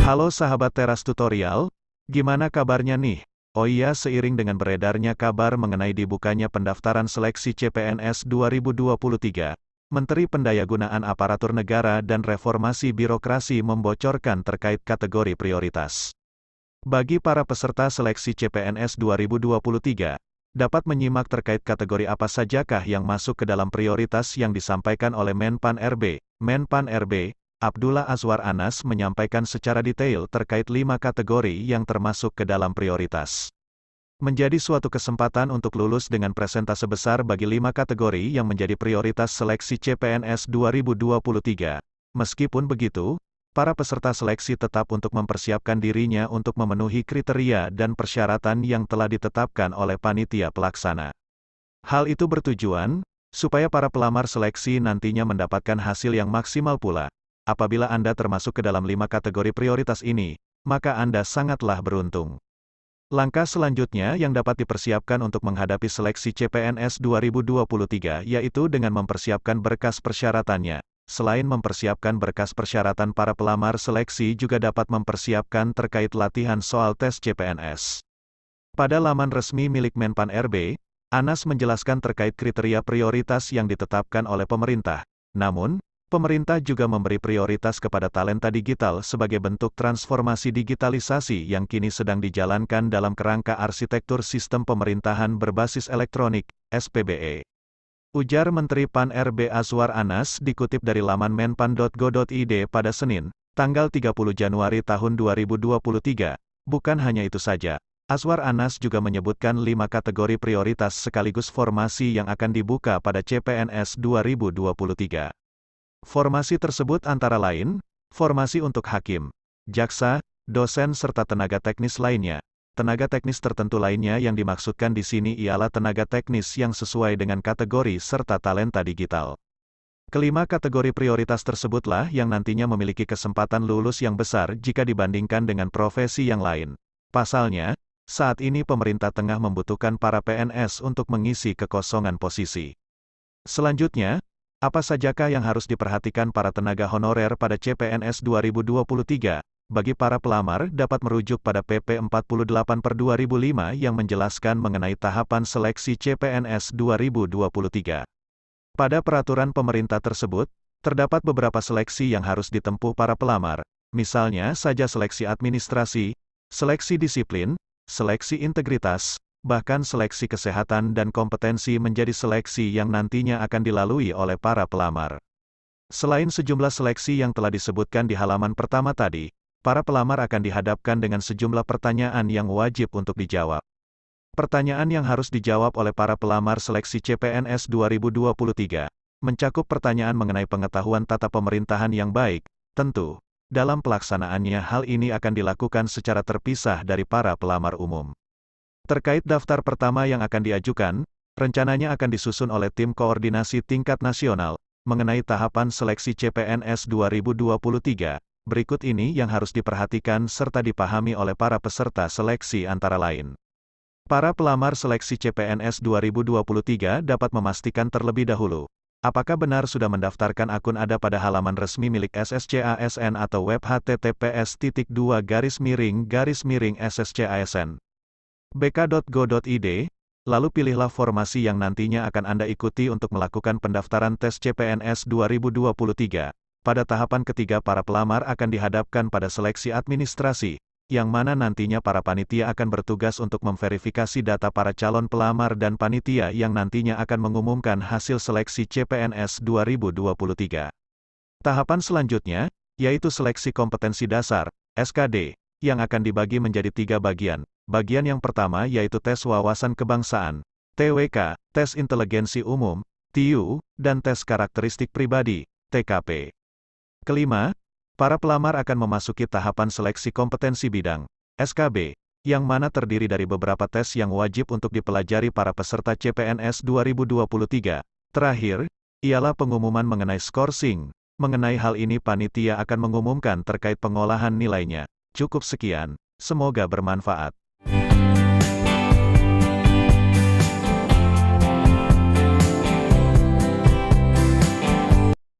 Halo sahabat Teras Tutorial, gimana kabarnya nih? Oh iya, seiring dengan beredarnya kabar mengenai dibukanya pendaftaran seleksi CPNS 2023, Menteri Pendayagunaan Aparatur Negara dan Reformasi Birokrasi membocorkan terkait kategori prioritas. Bagi para peserta seleksi CPNS 2023, dapat menyimak terkait kategori apa sajakah yang masuk ke dalam prioritas yang disampaikan oleh Menpan RB. Menpan RB, Abdullah Azwar Anas menyampaikan secara detail terkait 5 kategori yang termasuk ke dalam prioritas. Menjadi suatu kesempatan untuk lulus dengan presentase besar bagi 5 kategori yang menjadi prioritas seleksi CPNS 2023. Meskipun begitu, para peserta seleksi tetap untuk mempersiapkan dirinya untuk memenuhi kriteria dan persyaratan yang telah ditetapkan oleh panitia pelaksana. Hal itu bertujuan, supaya para pelamar seleksi nantinya mendapatkan hasil yang maksimal pula. Apabila Anda termasuk ke dalam 5 kategori prioritas ini, maka Anda sangatlah beruntung. Langkah selanjutnya yang dapat dipersiapkan untuk menghadapi seleksi CPNS 2023 yaitu dengan mempersiapkan berkas persyaratannya. Selain mempersiapkan berkas persyaratan, para pelamar seleksi juga dapat mempersiapkan terkait latihan soal tes CPNS. Pada laman resmi milik Menpan RB, Anas menjelaskan terkait kriteria prioritas yang ditetapkan oleh pemerintah. Namun, pemerintah juga memberi prioritas kepada talenta digital sebagai bentuk transformasi digitalisasi yang kini sedang dijalankan dalam kerangka arsitektur sistem pemerintahan berbasis elektronik, SPBE. Ujar Menteri Pan RB Azwar Anas dikutip dari laman menpan.go.id pada Senin, tanggal 30 Januari tahun 2023. Bukan hanya itu saja, Azwar Anas juga menyebutkan 5 kategori prioritas sekaligus formasi yang akan dibuka pada CPNS 2023. Formasi tersebut antara lain, formasi untuk hakim, jaksa, dosen serta tenaga teknis lainnya. Tenaga teknis tertentu lainnya yang dimaksudkan di sini ialah tenaga teknis yang sesuai dengan kategori serta talenta digital. Kelima kategori prioritas tersebutlah yang nantinya memiliki kesempatan lulus yang besar jika dibandingkan dengan profesi yang lain. Pasalnya, saat ini pemerintah tengah membutuhkan para PNS untuk mengisi kekosongan posisi. Selanjutnya, apa sajakah yang harus diperhatikan para tenaga honorer pada CPNS 2023? Bagi para pelamar dapat merujuk pada PP 48/2005 yang menjelaskan mengenai tahapan seleksi CPNS 2023. Pada peraturan pemerintah tersebut, terdapat beberapa seleksi yang harus ditempuh para pelamar, misalnya saja seleksi administrasi, seleksi disiplin, seleksi integritas, bahkan seleksi kesehatan dan kompetensi menjadi seleksi yang nantinya akan dilalui oleh para pelamar. Selain sejumlah seleksi yang telah disebutkan di halaman pertama tadi, para pelamar akan dihadapkan dengan sejumlah pertanyaan yang wajib untuk dijawab. Pertanyaan yang harus dijawab oleh para pelamar seleksi CPNS 2023 mencakup pertanyaan mengenai pengetahuan tata pemerintahan yang baik. Tentu, dalam pelaksanaannya hal ini akan dilakukan secara terpisah dari para pelamar umum. Terkait daftar pertama yang akan diajukan, rencananya akan disusun oleh tim koordinasi tingkat nasional mengenai tahapan seleksi CPNS 2023. Berikut ini yang harus diperhatikan serta dipahami oleh para peserta seleksi antara lain. Para pelamar seleksi CPNS 2023 dapat memastikan terlebih dahulu, apakah benar sudah mendaftarkan akun Anda pada halaman resmi milik SSCASN atau web https://sscasn.bk.go.id, lalu pilihlah formasi yang nantinya akan Anda ikuti untuk melakukan pendaftaran tes CPNS 2023. Pada tahapan ketiga, para pelamar akan dihadapkan pada seleksi administrasi, yang mana nantinya para panitia akan bertugas untuk memverifikasi data para calon pelamar dan panitia yang nantinya akan mengumumkan hasil seleksi CPNS 2023. Tahapan selanjutnya, yaitu seleksi kompetensi dasar, SKD, yang akan dibagi menjadi 3 bagian. Bagian yang pertama yaitu tes wawasan kebangsaan, TWK, tes inteligensi umum, TIU, dan tes karakteristik pribadi, TKP. Kelima, para pelamar akan memasuki tahapan seleksi kompetensi bidang, SKB, yang mana terdiri dari beberapa tes yang wajib untuk dipelajari para peserta CPNS 2023. Terakhir, ialah pengumuman mengenai skorsing. Mengenai hal ini panitia akan mengumumkan terkait pengolahan nilainya. Cukup sekian, semoga bermanfaat.